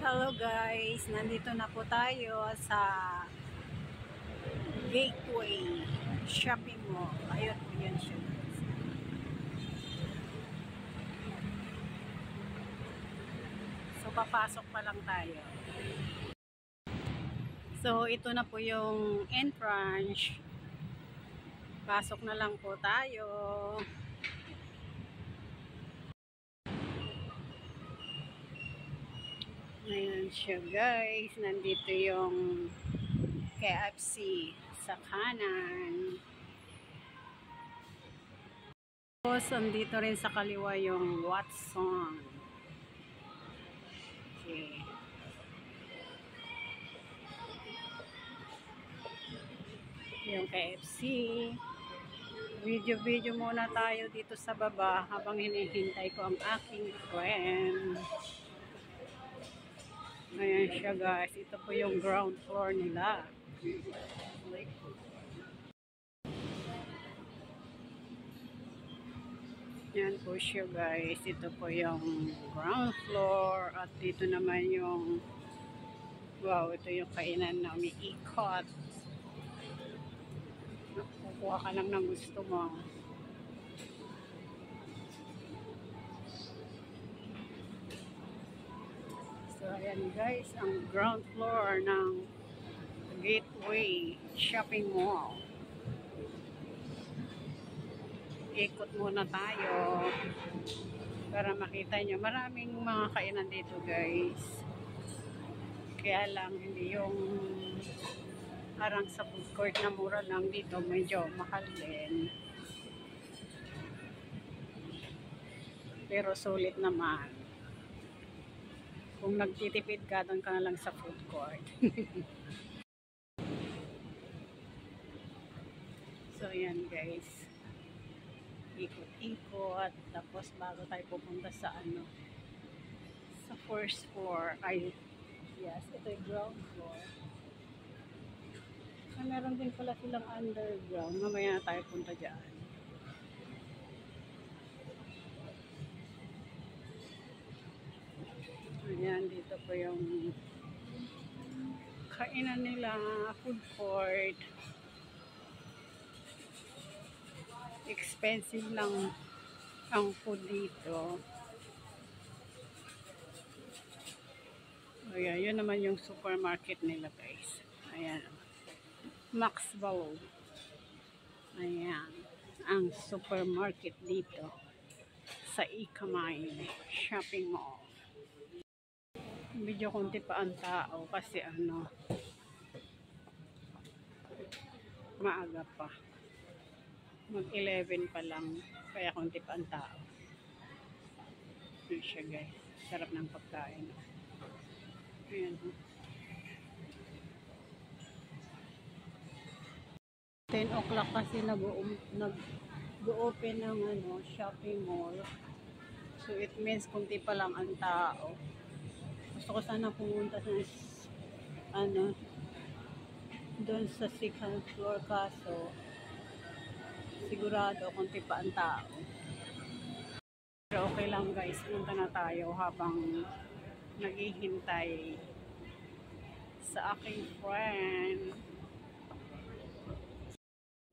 Hello guys, nandito na po tayo sa Gateway Shopping Mall. Ayun po yan siya. So papasok pa lang tayo. So ito na po yung entrance. Pasok na lang po tayo. Ayan siya guys. Nandito yung KFC sa kanan. Tapos nandito rin sa kaliwa yung Watson. Okay. Yung KFC. Video muna tayo dito sa baba habang hinihintay ko ang aking friend. Ayan siya guys. Ito po yung ground floor nila. Yan po siya guys. Ito po yung ground floor. At dito naman yung wow, ito yung kainan na umiikot. Kukuha ka lang ng gusto mo. So, ayan guys, ang ground floor ng Gateway Shopping Mall. Ikot muna tayo para makita nyo. Maraming mga kainan dito guys. Kaya lang, hindi yung parang sa food court na mura lang dito. Medyo mahal din. Pero sulit naman. Kung nagtitipid ka, doon ka na lang sa food court. So, yan guys. Ikot-ikot. Tapos, bago tayo pupunta sa sa first floor. Ay, yes, ito yung ground floor. So, meron din pala silang underground. Mamaya na tayo punta dyan. Ayan, dito po yung kainan nila, food court. Expensive lang ang food dito. Ayan, yun naman yung supermarket nila guys. Ayan. Max Value. Ayan. Ang supermarket dito sa Ikamay Shopping Mall. Medyo konti pa ang tao kasi maaga pa. Mag-11 pa lang. Kaya konti pa ang tao. Yun siya guys. Sarap ng pagkain. Ayan. 10 o'clock kasi nag-open ng shopping mall. So it means konti pa lang ang tao. Gusto ko sana pumunta sa doon sa second floor kaso sigurado konti pa ang tao. Pero okay lang guys, punta na tayo habang naghihintay sa aking friend.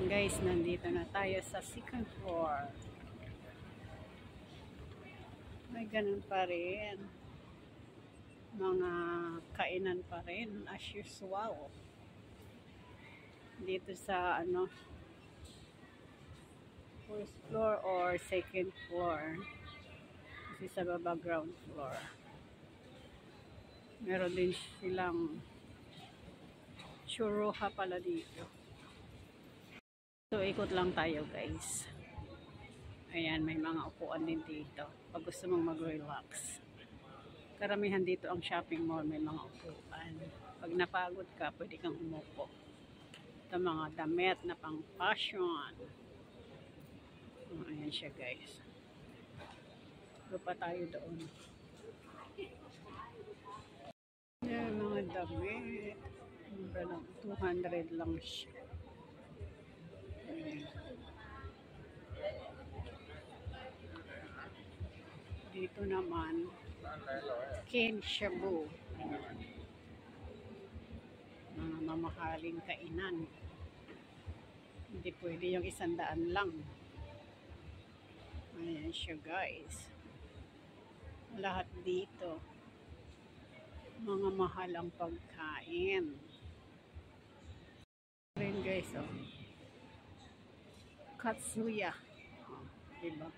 Guys, nandito na tayo sa second floor. May ganun pa rin. Mga kainan pa rin as usual. Dito sa first floor or second floor. Kasi sa baba ground floor. Meron din silang churuha pala dito. So ikot lang tayo guys. Ayan, may mga upuan din dito. Pag gusto mong mag-relax. Karamihan dito ang shopping mall, may mga upuan. Pag napagod ka, pwede kang umupo. Ito mga damit na pang fashion. Ayan siya guys. Lupa tayo doon. Ayan, mga damit. 200 lang siya. Ayan. Dito naman, King Shabu. Mga mamahaling kainan. Hindi pwede yung 100 lang. Ayan siya guys. Lahat dito. Mga mahal ang pagkain. Rin guys, oh. Katsuya. Oh, diba?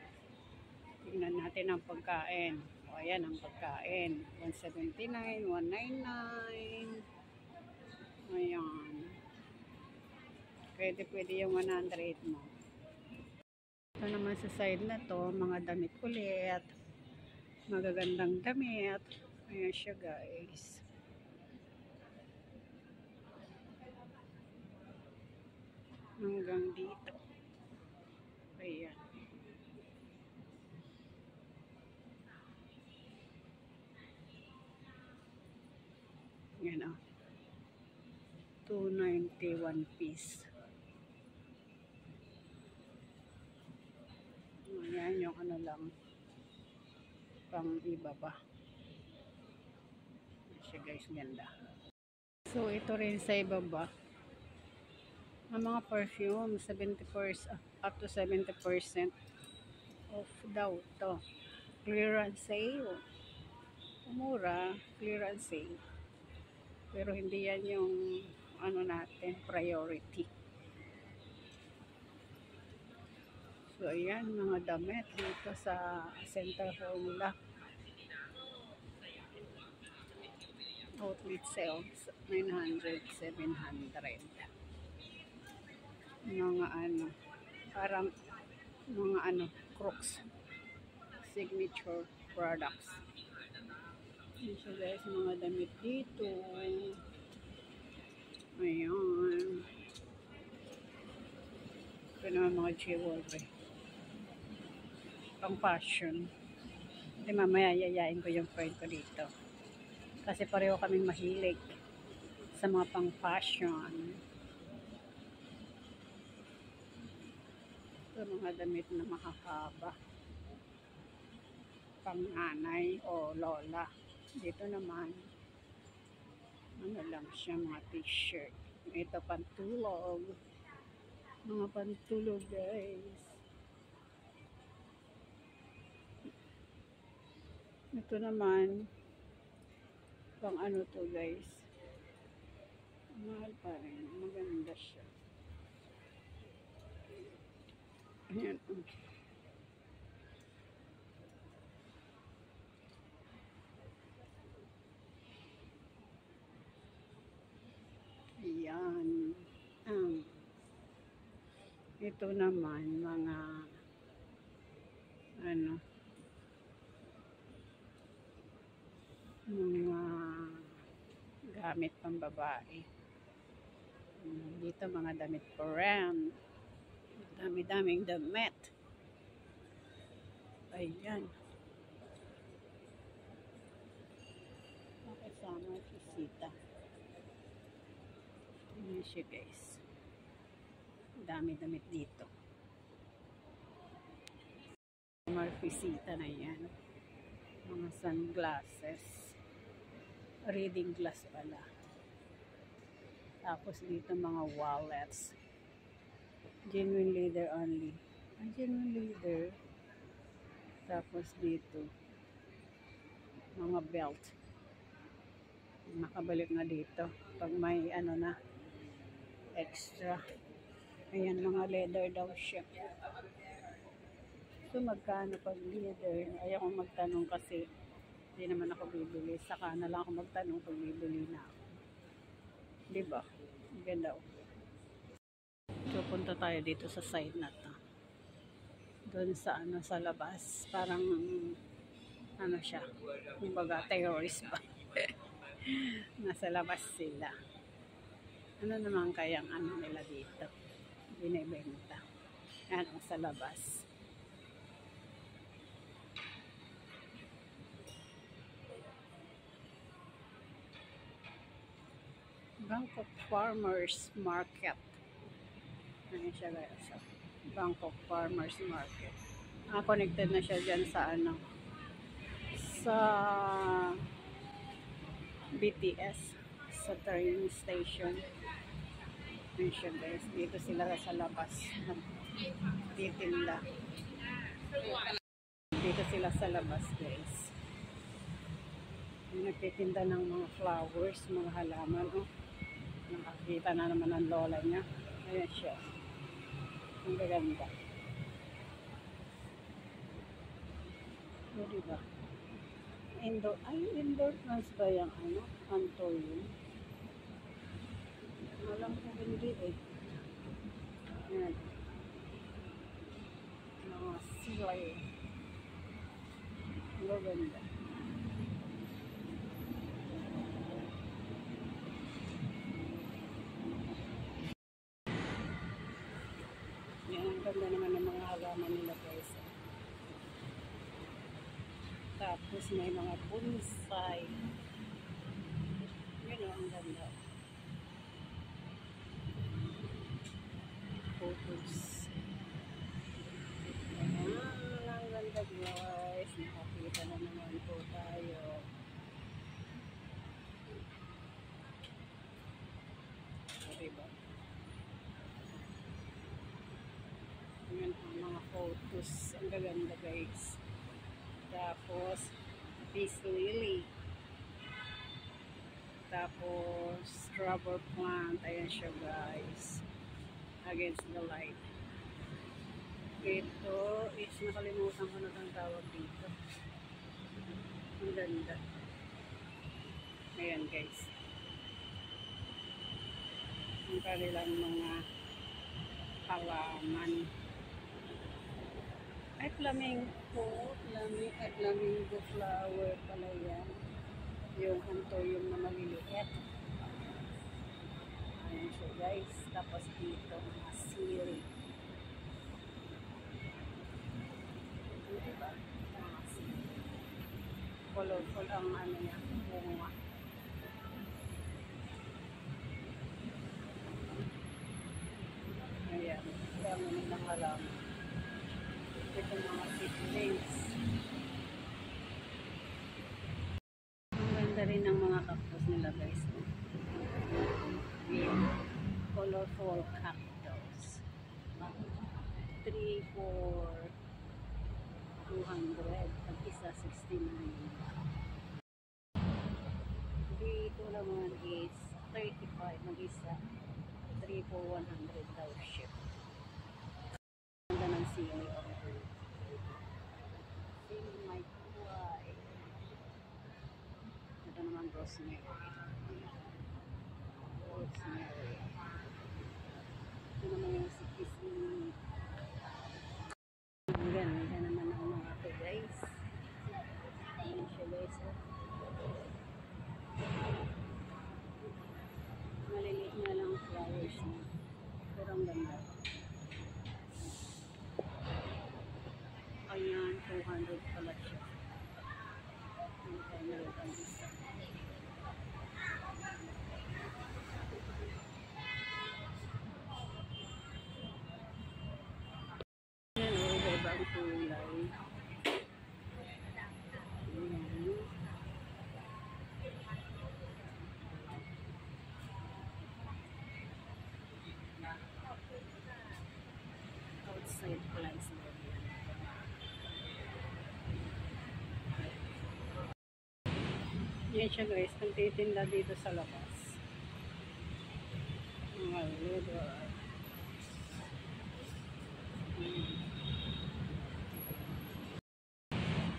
Tingnan natin ang pagkain. O, ayan ang pagkain. 179, 199. Ayan. Pwede yung 100 mo. Ito naman sa side na to, mga damit ulit. Magagandang damit. Ayan siya guys. Hanggang dito. Ayan. Yan o. 291 piece. Ayan yung ano lang. Pang ibaba. Siya guys, ganda. So ito rin sa ibaba. Ang mga perfume, 70%, up to 70% off daw to. Clearance sale. Mura, clearance sale. Pero hindi yan yung ano natin, priority. So ayan, mga damit dito sa Center Formula. Outlet sales, 900, 700. Mga ano, parang mga ano, Crocs. Signature products. Yan siya guys, mga damit dito. Ayan. Ito naman mga jewelry. Pang fashion. Hindi mamaya yayain ko yung friend ko dito. Kasi pareho kaming mahilig sa mga pang fashion. Ito mga damit na makakaba. Pang nanay o lola. Dito naman, ano lang siya, mga t-shirt. Ito pantulog. Mga pantulog guys. Ito naman, pang ano to guys. Mahal pa rin. Maganda siya. Ayan. Ayan. Ito naman, mga ano, mga gamit pang babae. Dito mga damit for rent. Dami-daming damit. Ayan. Kasama si Sita. Ayan siya guys. Dami-damit dito. Marfisita na yan. Mga sunglasses. Reading glass pala. Tapos dito mga wallets. Genuine leather only. Genuine leather. Tapos dito mga belt. Nakabalik na dito. Pag may ano na extra. Ayan, mga leather daw siya. So magkano pag leather? Ayaw kong magtanong kasi hindi naman ako bibili. Saka na lang ako magtanong pag bibili na ako. Diba? Ganda. So punta tayo dito sa side na to. Doon sa ano, sa labas. Parang ano siya. Kumbaga terrorist ba? Nasa labas sila. Ano naman kayang ano nila dito? Binibenta. Yan ang sa labas. Bangkok Farmers Market. Ano siya guys? Bangkok Farmers Market. Connected na siya dyan sa ano, sa BTS sa train station. Yun siya guys. Dito sila sa labas. Nagtitinda. Dito sila sa labas guys. Nagtitinda ng mga flowers, mga halaman. Oh. Nakakita na naman ang lola niya. Ayan siya. Ang gaganda. O, diba? Indoor plants ba yung ano? Antoyum? Alam ko hindi eh. Ayan. Mga silay. Ang gaganda. Yan, ang ganda naman ng mga halaman nila guys. Tapos may mga bonsai. Yun o, ang ganda. Photos. Ayan, ang ganda guys. Nakakita na naman po tayo. Diba? Ayan ang mga photos. Ang gaganda guys. Tapos, peace lily. Tapos, rubber plant. Ayan siya guys. Against the light. Ito is nakalimutan ko na ang tawag dito. Ang ganda. Ayan guys. Ang kanilang mga halaman. Ay, flamingo flower pala yan. Yung antoyum na maliliit. Ayan siya guys. Tapos dito mga sili. Diba? Mga sili. Colorful ang ano niya. Bunga. Ayan. Dami nilang halaman. Ito mga seedlings. Ang ganda rin ng mga cactus nila guys. Colorful cactus. 3 for 200. Pag isa 69. Dito naman is 35. Mag-isa 3 for 100 daw ship. Ang ganda ng sili. Sili may kuway. Ito naman rosemary. Rosemary. Ito naman yung sikisili. Ang ganda naman ang mga ito guys. Ayan siya guys. Maliliit na lang flowers niya. Pero ang ganda. Ayan, 200 pala siya. Ang ganda ang isa. Ayan o, iba-iba ang kulay. Ayan. Outside plants na yan. Yan siya guys, nagtitinda dito sa labas. Mga lugar.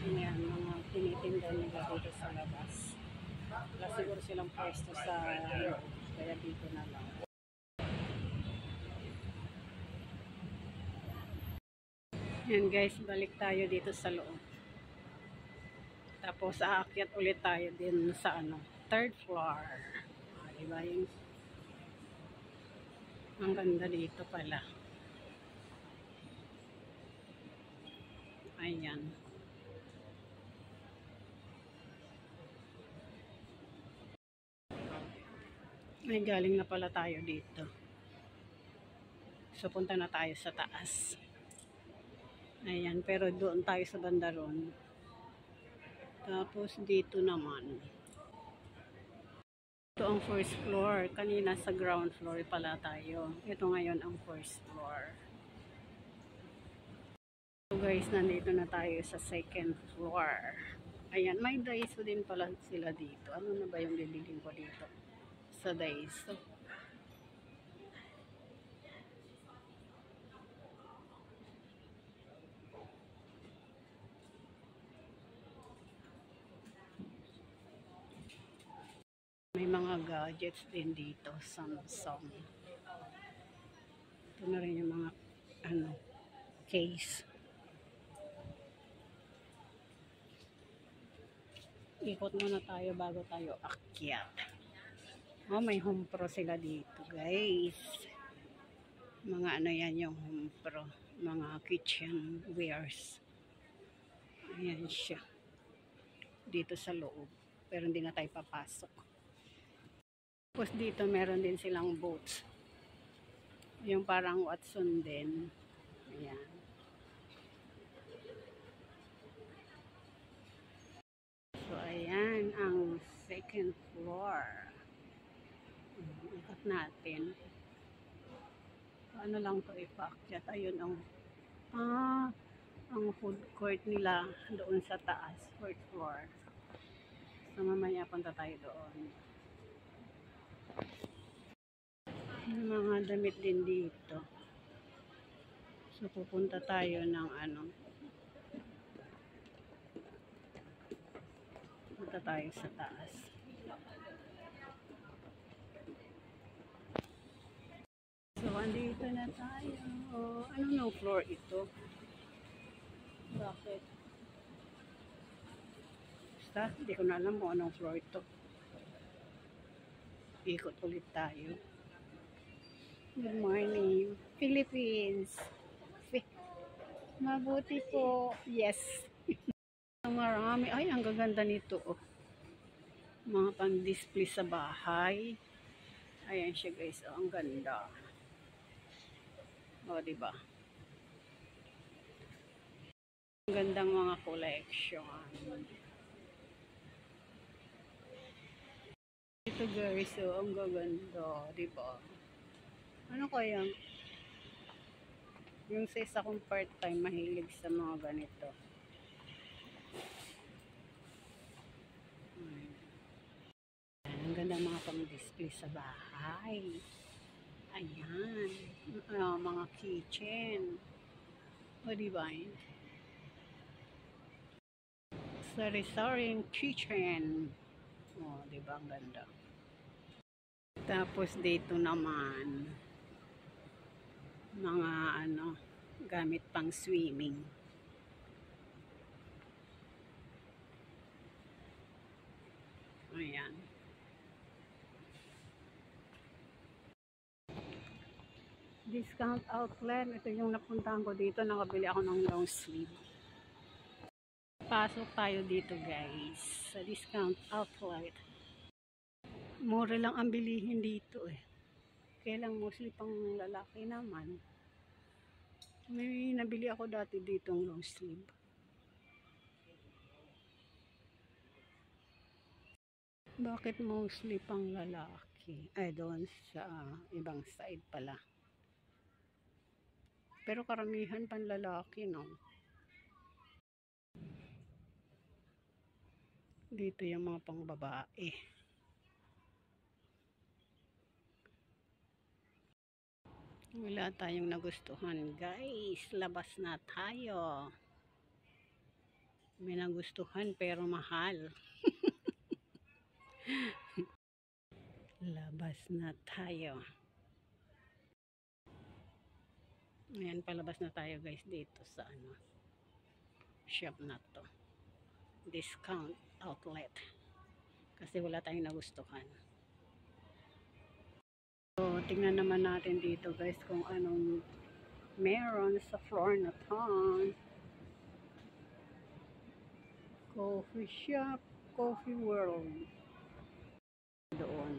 Yan, mga tinitinda nila dito sa labas. Wala siguro silang pwesto sa kaya dito na lang. Yan guys, balik tayo dito sa loob. Tapos aakyat ulit tayo din sa ano, third floor. Diba yung ang ganda dito pala. Ayan. Ay, galing na pala tayo dito. So, punta na tayo sa taas. Ayan, pero doon tayo sa banda ron. Tapos, dito naman. ang first floor. Kanina sa ground floor pala tayo. Ito ngayon ang first floor. So guys, nandito na tayo sa second floor. Ayan, may Daiso din pala sila dito. Ano na ba yung bibiling ko dito? Sa Daiso. May mga gadgets din dito, Samsung. Ito na rin yung mga case. Ikot muna tayo bago tayo akyat. Oh, may Home Pro sila dito, guys. Mga ano yan yung Home Pro. Mga kitchen wares. Ayan siya. Dito sa loob. Pero hindi na tayo papasok. Tapos dito meron din silang boats. Yung parang Watson din. Ayan. So ayan ang second floor. Ikot natin. Ano lang to ipaakyat. Ayun ang food court nila doon sa taas, fourth floor. So mamaya punta tayo doon. May mga damit din dito. So pupunta tayo ng punta tayo sa taas. So andito na tayo. Ano ng floor ito? Bakit? Basta, hindi ko na alam kung anong floor ito. Ikot ulit tayo. Good morning, Philippines. Mabuti po. Yes. Marami. Ay, ang gaganda nito. Oh. Mga pang-display sa bahay. Ayan siya guys. Oh, ang ganda. O, diba? Ang gandang mga collection. Ito guys, oh, ang gaganda. Diba? Ano kaya? Yung sa isa kong part-time, mahilig sa mga ganito. Ang ganda mga pang-display sa bahay. Ayan. Mga kitchen. O, diba? Sari-saring kitchen. O, diba? Ang ganda. Tapos dito naman, mga gamit pang swimming. Ayan. Discount outlet. Ito yung napuntahan ko dito. Nakabili ako ng long sleeve. Pasok tayo dito guys. Sa discount outlet. Mura lang ang bilihin dito eh. Kaya lang mostly pang lalaki naman. May nabili ako dati ditong long sleeve. Bakit mostly pang lalaki? Ay, doon sa ibang side pala. Pero karamihan pang lalaki, no? Dito yung mga pang babae. Wala tayong nagustuhan, guys. Labas na tayo. May nagustuhan pero mahal. Labas na tayo. Ayan, palabas na tayo guys dito sa shop na to. Discount outlet. Kasi wala tayong nagustuhan. So, tingnan naman natin dito guys kung anong meron sa floor na to. Coffee shop, coffee world. Doon.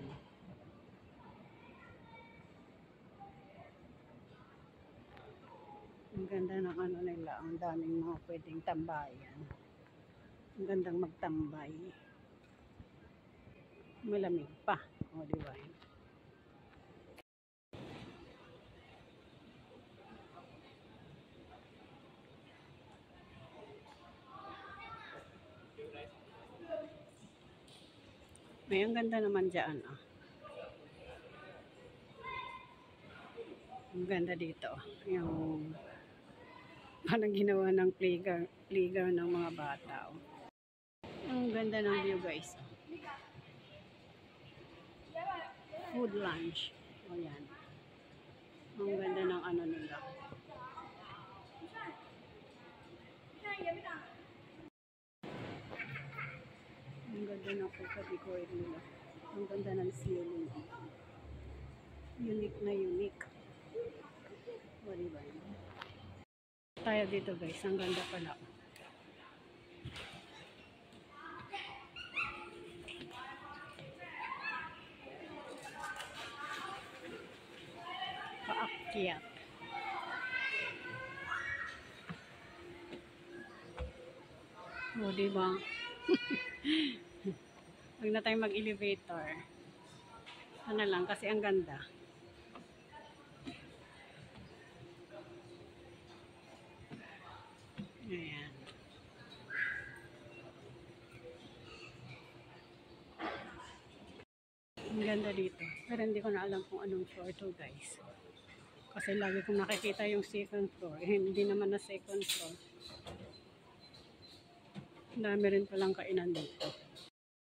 Ang ganda ng nila. Ang daming mga pwedeng tambayan. Ang gandang magtambay. Malamig pa. O, di ba? May ang ganda naman dyan, ah. Ang ganda dito. Yung parang ginawa ng playground ng mga bata. Oh. Ang ganda ng view, guys. Food lunch. O yan. Ang ganda ng ano nila. Ang ganda ng pagka-decorate nila. Ang ganda ng ceiling. Unique na unique. O, diba? Tayo dito, guys. Ang ganda pala. Paakyat. O, diba? Huwag na tayong mag-elevator. Ano lang, kasi ang ganda. Ayan. Ang ganda dito. Pero hindi ko na alam kung anong floor to, guys. Kasi lagi kong nakikita yung second floor. Eh, hindi naman na second floor. Dami rin palang kainan dito.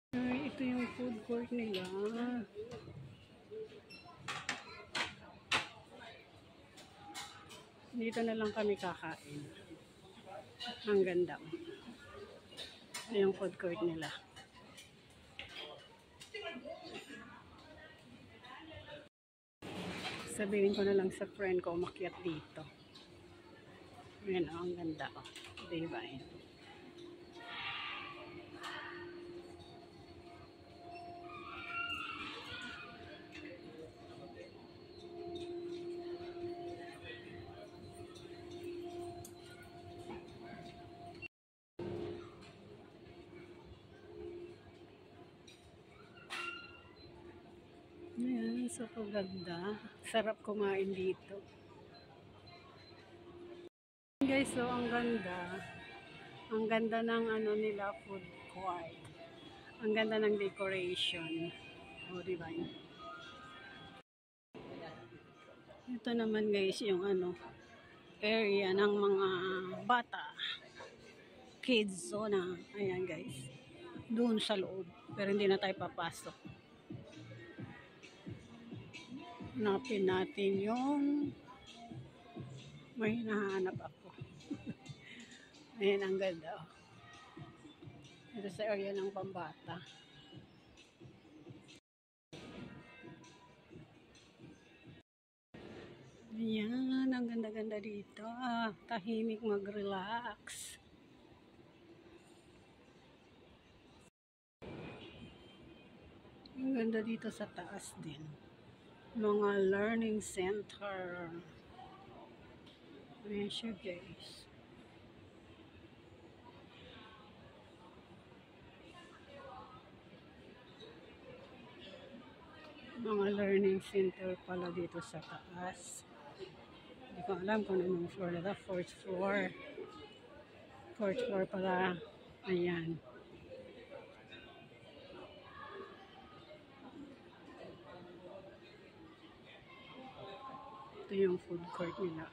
Ay, ito yung food court nila. Dito na lang kami kakain. Ang ganda. Ito yung food court nila. Sabihin ko na lang sa friend ko umakyat dito. Ayan, oh, ang ganda. Oh. Diba? Ayan, so ganda. Sarap kumain dito. Guys, so ang ganda. Ang ganda ng ano nila, food court. Ang ganda ng decoration. O, diba? Ito naman, guys, yung ano, area ng mga bata. Kids zone. Ayan, guys. Doon sa loob. Pero hindi na tayo papasok. Hanapin natin yung may hinahanap ako. Ayan, ang ganda. Ito sa area ng pambata. Ayan, ang ganda-ganda dito. Tahimik mag-relax. Ang ganda dito sa taas din. Mga learning center. Ayan siya, guys. Mga learning center pala dito sa taas. Hindi ko alam kung anong floor na ito. Fourth floor. Fourth floor pala. Ayan. Ito yung food court nila.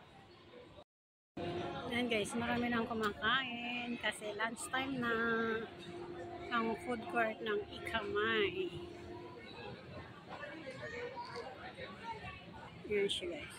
Ayan, guys, marami nang kumakain kasi lunchtime na ang food court ng Ikamay. Ayan siya, guys.